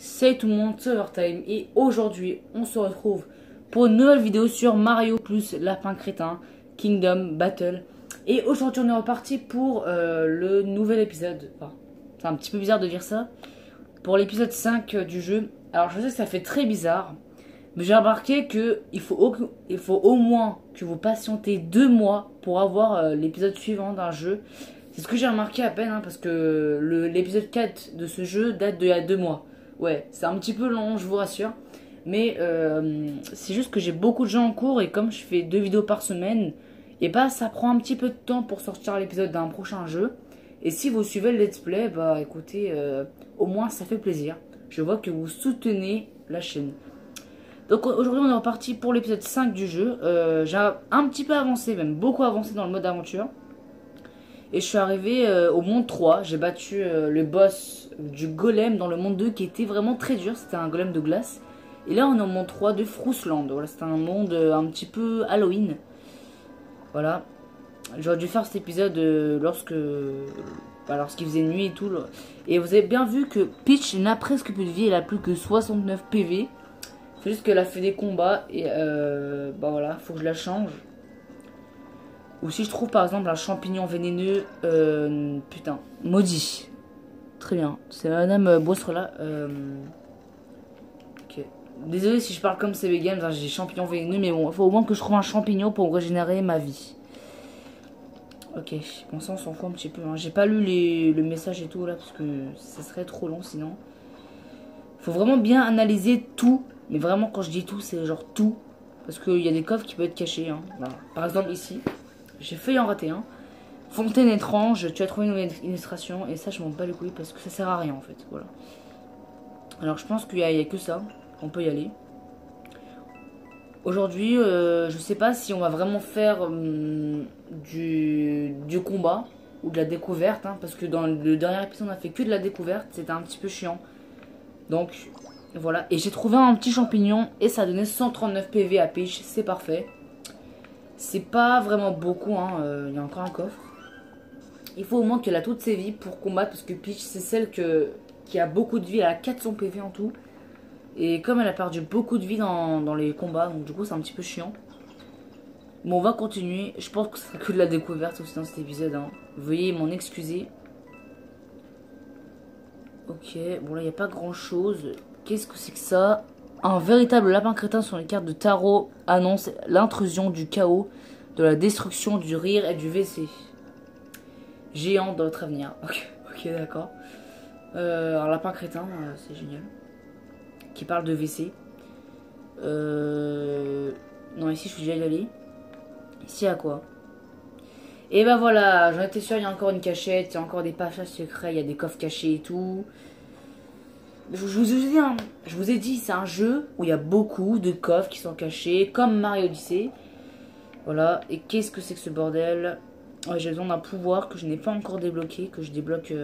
Salut tout le monde, c'est Overtime et aujourd'hui on se retrouve pour une nouvelle vidéo sur Mario plus Lapin Crétin Kingdom Battle. Et aujourd'hui on est reparti pour le nouvel épisode. Enfin, c'est un petit peu bizarre de dire ça. Pour l'épisode 5 du jeu. Alors je sais que ça fait très bizarre, mais j'ai remarqué que il faut au moins que vous patientez 2 mois pour avoir l'épisode suivant d'un jeu. C'est ce que j'ai remarqué à peine, hein, parce que l'épisode 4 de ce jeu date d'il y a 2 mois. Ouais, c'est un petit peu long, je vous rassure. Mais c'est juste que j'ai beaucoup de jeux en cours et comme je fais 2 vidéos par semaine, et bah ça prend un petit peu de temps pour sortir l'épisode d'un prochain jeu. Et si vous suivez le let's play, bah écoutez, au moins ça fait plaisir. Je vois que vous soutenez la chaîne. Donc aujourd'hui on est reparti pour l'épisode 5 du jeu. J'ai un petit peu avancé, même beaucoup avancé dans le mode aventure. Et je suis arrivé au monde 3, j'ai battu le boss du golem dans le monde 2 qui était vraiment très dur, c'était un golem de glace. Et là on est au monde 3 de Frousland, voilà, c'était un monde un petit peu Halloween. Voilà, j'aurais dû faire cet épisode lorsqu'il faisait nuit et tout. Et vous avez bien vu que Peach n'a presque plus de vie, elle a plus que 69 PV. C'est juste qu'elle a fait des combats et bah voilà, faut que je la change. Ou si je trouve par exemple un champignon vénéneux, putain, maudit. Très bien, c'est Madame Boisserola. Ok. Désolé si je parle comme CB Games, hein, j'ai champignon vénéneux, mais bon, il faut au moins que je trouve un champignon pour régénérer ma vie. Ok, bon ça on s'en fout un petit peu. Hein. J'ai pas lu le message et tout là, parce que ça serait trop long sinon. Faut vraiment bien analyser tout, mais vraiment quand je dis tout, c'est genre tout. Parce qu'il y a des coffres qui peuvent être cachés. Hein. Voilà. Par exemple ici. J'ai failli en rater un. Fontaine étrange, tu as trouvé une illustration. Et ça, je m'en bats les couilles parce que ça sert à rien en fait. Voilà. Alors, je pense qu'il y a que ça. On peut y aller. Aujourd'hui, je sais pas si on va vraiment faire du combat ou de la découverte. Hein, parce que dans le dernier épisode, on a fait que de la découverte. C'était un petit peu chiant. Donc, voilà. Et j'ai trouvé un petit champignon. Et ça a donné 139 PV à Peach. C'est parfait. C'est pas vraiment beaucoup, hein. Il y a encore un coffre. Il faut au moins qu'elle a toutes ses vies pour combattre, parce que Peach c'est celle qui a beaucoup de vie, elle a 400 PV en tout. Et comme elle a perdu beaucoup de vie dans les combats, donc du coup c'est un petit peu chiant. Bon, on va continuer, je pense que ce sera que de la découverte aussi dans cet épisode, hein. Veuillez m'en excuser. Ok, bon là il n'y a pas grand chose. Qu'est-ce que c'est que ça? Un véritable lapin crétin sur les cartes de tarot annonce l'intrusion du chaos, de la destruction, du rire et du WC. Géant dans votre avenir. Ok, d'accord. Un lapin crétin, c'est génial. Qui parle de WC. Non, ici je suis déjà allé. Ici à quoi? Et ben voilà, j'en étais sûr, il y a encore une cachette, il y a encore des passages secrets, il y a des coffres cachés et tout. Je vous ai dit, c'est un jeu où il y a beaucoup de coffres qui sont cachés, comme Mario Odyssey. Voilà, et qu'est-ce que c'est que ce bordel? Ouais, j'ai besoin d'un pouvoir que je n'ai pas encore débloqué, que je débloque...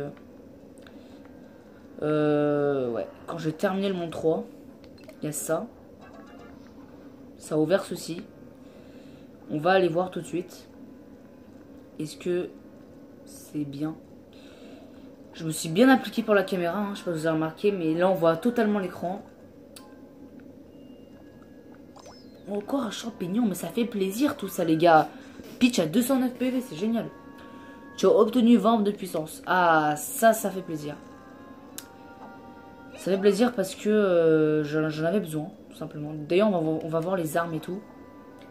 ouais, quand je vais terminer le monde 3, il y a ça. Ça a ouvert ceci. On va aller voir tout de suite. Est-ce que c'est bien? Je me suis bien appliqué pour la caméra, hein, je sais pas si vous avez remarqué, mais là on voit totalement l'écran. Encore un champignon, mais ça fait plaisir tout ça les gars. Peach a 209 PV, c'est génial. Tu as obtenu 20 de puissance. Ah, ça fait plaisir. Ça fait plaisir parce que j'en avais besoin, tout simplement. D'ailleurs, on va voir les armes et tout.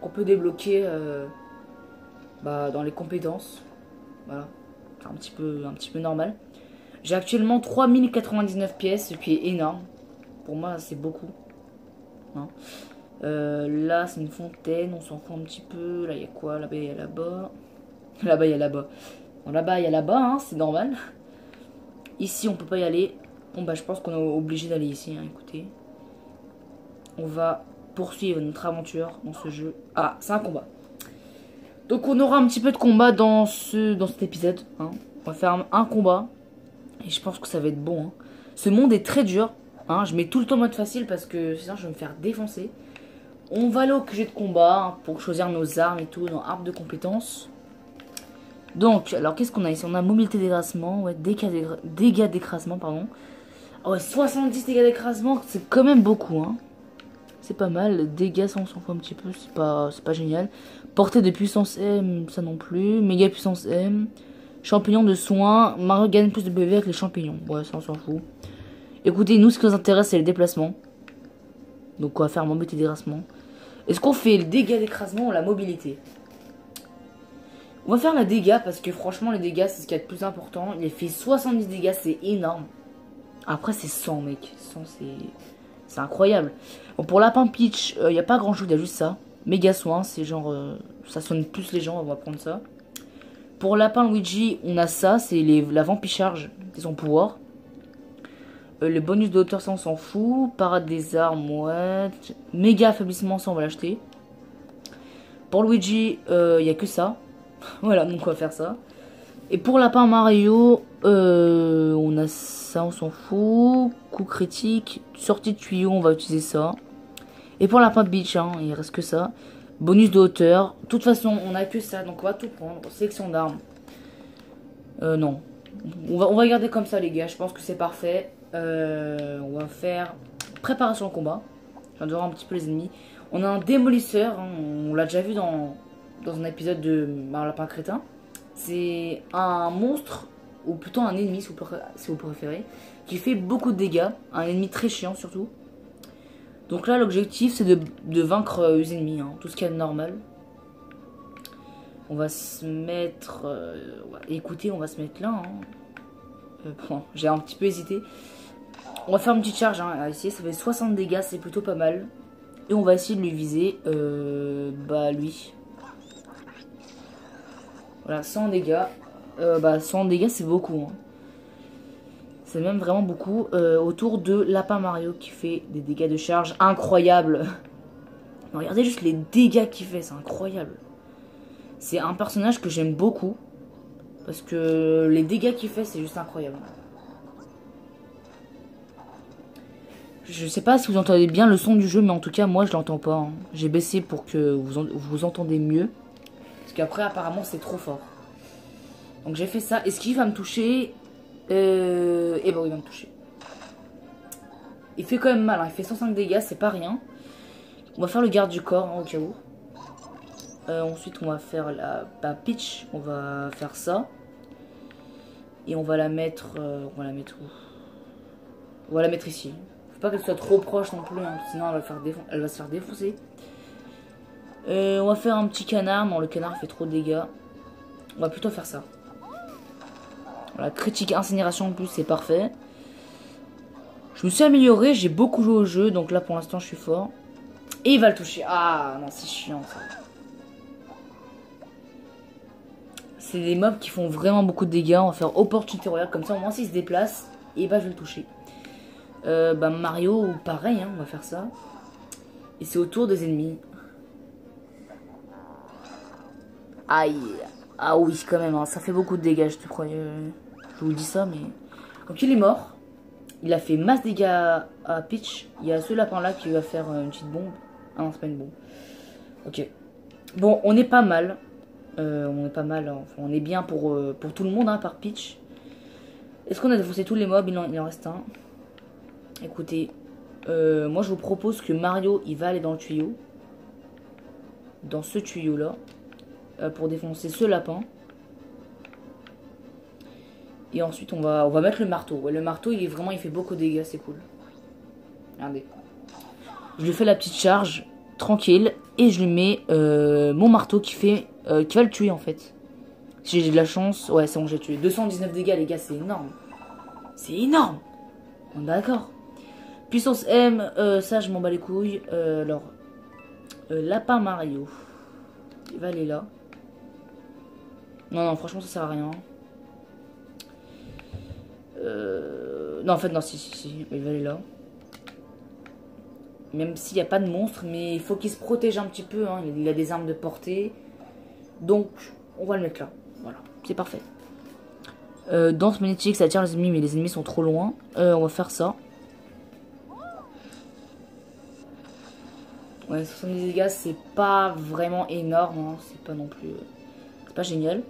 Qu'on peut débloquer dans les compétences. Voilà. C'est un petit peu normal. J'ai actuellement 3099 pièces, ce qui est énorme. Pour moi, c'est beaucoup. Hein. Là, c'est une fontaine, on s'en fout un petit peu. Là, il y a quoi? Là-bas, il y a là-bas. Là-bas, il y a là-bas. Bon, là-bas, il y a là-bas, hein, c'est normal. Ici, on peut pas y aller. Bon, bah, je pense qu'on est obligé d'aller ici, hein, écoutez. On va poursuivre notre aventure dans ce jeu. Ah, c'est un combat. Donc, on aura un petit peu de combat dans cet épisode. Hein. On va faire un combat. Et je pense que ça va être bon. Hein. Ce monde est très dur. Hein. Je mets tout le temps en mode facile parce que sinon, je vais me faire défoncer. On va aller au QG de combat hein, pour choisir nos armes et tout, dans arbre de compétences. Donc, alors qu'est-ce qu'on a ici? On a mobilité d'écrasement, ouais, dégâts d'écrasement, pardon. Ah ouais, 70 dégâts d'écrasement, c'est quand même beaucoup, hein. C'est pas mal. Dégâts, ça on s'en fout un petit peu, c'est pas génial. Portée de puissance M, ça non plus. Méga puissance M. Champignons de soins. Mario gagne plus de PV avec les champignons. Ouais, ça on s'en fout. Écoutez, nous ce qui nous intéresse c'est les déplacements. Donc on va faire mobilité d'écrasement. Est-ce qu'on fait le dégât d'écrasement ou la mobilité? On va faire la dégâts parce que franchement les dégâts c'est ce qu'il y a de plus important. Il a fait 70 dégâts, c'est énorme. Après c'est 100 mec. 100 c'est incroyable. Bon, pour Lapin Peach, il n'y a pas grand chose, il y a juste ça. Méga soin, c'est genre... ça sonne plus les gens, on va prendre ça. Pour Lapin Luigi, on a ça, c'est la vampicharge, c'est son pouvoir. Les bonus de hauteur, ça on s'en fout. Parade des armes, ouais. Méga affaiblissement, ça on va l'acheter. Pour Luigi, il n'y a que ça. Voilà, donc on va faire ça. Et pour Lapin Mario, on a ça, on s'en fout. Coup critique, sortie de tuyau, on va utiliser ça. Et pour Lapin Beach, hein, il reste que ça. Bonus de hauteur. De toute façon, on a que ça, donc on va tout prendre. Sélection d'armes. Non. On va garder comme ça, les gars. Je pense que c'est parfait. On va faire préparation au combat. Je viens de voir un petit peu les ennemis. On a un démolisseur. Hein, on l'a déjà vu dans un épisode de Mario Lapin Crétin. C'est un monstre, ou plutôt un ennemi si vous préférez, qui fait beaucoup de dégâts. Un ennemi très chiant surtout. Donc là l'objectif c'est de vaincre les ennemis, hein, tout ce qu'il y a de normal. On va se mettre... écoutez, on va se mettre là. Hein. Bon, j'ai un petit peu hésité. On va faire une petite charge hein, à essayer, ça fait 60 dégâts, c'est plutôt pas mal. Et on va essayer de lui viser, lui. Voilà, 100 dégâts. 100 dégâts, c'est beaucoup. Hein. C'est même vraiment beaucoup. Autour de Lapin Mario qui fait des dégâts de charge incroyables. Regardez juste les dégâts qu'il fait, c'est incroyable. C'est un personnage que j'aime beaucoup. Parce que les dégâts qu'il fait, c'est juste incroyable. Je sais pas si vous entendez bien le son du jeu, mais en tout cas, moi, je l'entends pas. Hein. J'ai baissé pour que vous entendez mieux. Parce qu'après, apparemment, c'est trop fort. Donc j'ai fait ça. Est-ce qu'il va me toucher? Et bon, il va me toucher. Il fait quand même mal. Hein. Il fait 105 dégâts, c'est pas rien. On va faire le garde du corps, hein, au cas où. Ensuite, on va faire la Peach. On va faire ça. Et on va la mettre... on va la mettre où? On va la mettre ici. Faut pas qu'elle soit trop proche non plus, hein, sinon elle va se faire défoncer. On va faire un petit canard. Non, le canard fait trop de dégâts. On va plutôt faire ça. Voilà, critique incinération en plus, c'est parfait. Je me suis amélioré, j'ai beaucoup joué au jeu, donc là pour l'instant je suis fort. Et il va le toucher. Ah non, c'est chiant ça. C'est des mobs qui font vraiment beaucoup de dégâts. On va faire opportunité royale, comme ça au moins s'il se déplace, et bah je vais le toucher. Mario, pareil, hein, on va faire ça. Et c'est au tour des ennemis. Aïe. Ah oui, quand même, hein, ça fait beaucoup de dégâts, je te crois. Je vous dis ça, mais... Donc il est mort. Il a fait masse dégâts à Peach. Il y a ce lapin-là qui va faire une petite bombe. Ah non, c'est pas une bombe. Ok. Bon, on est pas mal. On est pas mal. Enfin, on est bien pour tout le monde, hein, par Peach. Est-ce qu'on a défoncé tous les mobs? Il en reste un. Écoutez, moi je vous propose que Mario, il va aller dans le tuyau. Dans ce tuyau-là. Pour défoncer ce lapin. Et ensuite on va mettre le marteau. Ouais, le marteau il fait beaucoup de dégâts, c'est cool. Regardez. Je lui fais la petite charge, tranquille. Et je lui mets mon marteau qui va le tuer en fait. Si j'ai de la chance. Ouais, c'est bon, j'ai tué. 219 dégâts les gars, c'est énorme. C'est énorme. On est d'accord. Puissance M, ça je m'en bats les couilles. Alors, Lapin Mario. Il va aller là. Non, franchement ça sert à rien. Non, en fait, non, si. Il va aller là. Même s'il n'y a pas de monstre, mais il faut qu'il se protège un petit peu. Hein. Il a des armes de portée. Donc, on va le mettre là. Voilà, c'est parfait. Danse magnétique, ça attire les ennemis, mais les ennemis sont trop loin. On va faire ça. Ouais, 70 dégâts, c'est pas vraiment énorme. Hein. C'est pas non plus... c'est pas génial.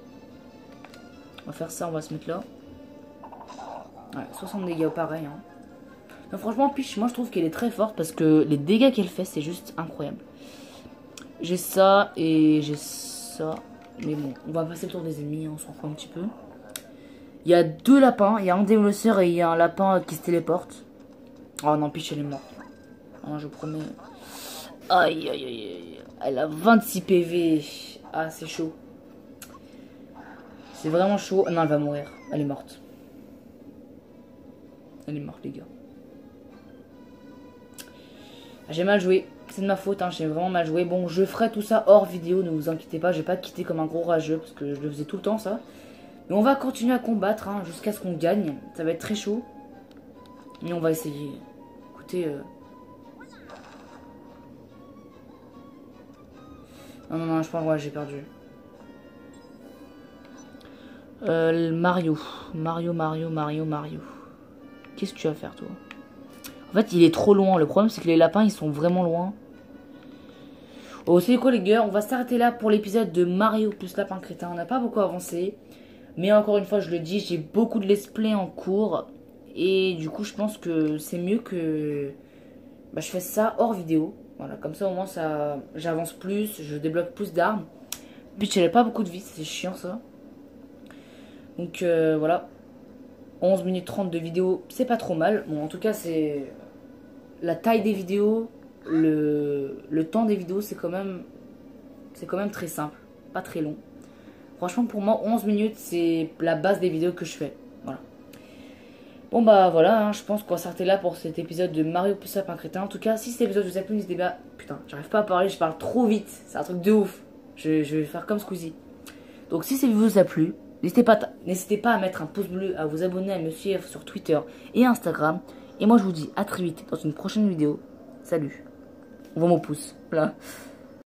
On va faire ça, on va se mettre là. Ouais, 60 dégâts, pareil. Hein. Non, franchement, Peach, moi je trouve qu'elle est très forte parce que les dégâts qu'elle fait, c'est juste incroyable. J'ai ça et j'ai ça. Mais bon, on va passer le tour des ennemis, on s'en fout un petit peu. Il y a 2 lapins, il y a un démolisseur et il y a un lapin qui se téléporte. Oh non, Peach elle est morte. Oh, je promets. Aïe aïe aïe aïe. Elle a 26 PV. Ah, c'est chaud. C'est vraiment chaud. Non, elle va mourir. Elle est morte. Elle est morte, les gars. J'ai mal joué. C'est de ma faute, hein. J'ai vraiment mal joué. Bon, je ferai tout ça hors vidéo, ne vous inquiétez pas. Je vais pas quitter comme un gros rageux parce que je le faisais tout le temps, ça. Mais on va continuer à combattre hein, jusqu'à ce qu'on gagne. Ça va être très chaud. Mais on va essayer. Écoutez... Non, je pense que ouais, j'ai perdu. Mario. Mario. Qu'est-ce que tu vas faire, toi? En fait, il est trop loin. Le problème, c'est que les lapins, ils sont vraiment loin. Oh, c'est quoi, les gars? On va s'arrêter là pour l'épisode de Mario plus Lapin Crétin. On n'a pas beaucoup avancé. Mais encore une fois, je le dis, j'ai beaucoup de let's play en cours. Et du coup, je pense que c'est mieux que je fasse ça hors vidéo. Voilà, comme ça, au moins, ça, j'avance plus. Je débloque plus d'armes. Puis, j'avais pas beaucoup de vie. C'est chiant, ça. Donc, voilà. 11 minutes 30 de vidéo, c'est pas trop mal. Bon, en tout cas, c'est la taille des vidéos, le temps des vidéos, c'est quand même très simple, pas très long. Franchement, pour moi, 11 minutes, c'est la base des vidéos que je fais. Voilà. Bon, bah voilà, hein, je pense qu'on va s'arrêter là pour cet épisode de Mario plus Lapin Crétin. En tout cas, si cet épisode vous a plu, n'hésitez pas. Putain, j'arrive pas à parler, je parle trop vite. C'est un truc de ouf. Je vais faire comme Squeezie. Donc, si cette vidéo vous a plu, n'hésitez pas à mettre un pouce bleu, à vous abonner, à me suivre sur Twitter et Instagram. Et moi, je vous dis à très vite dans une prochaine vidéo. Salut. On voit mon pouce. Voilà.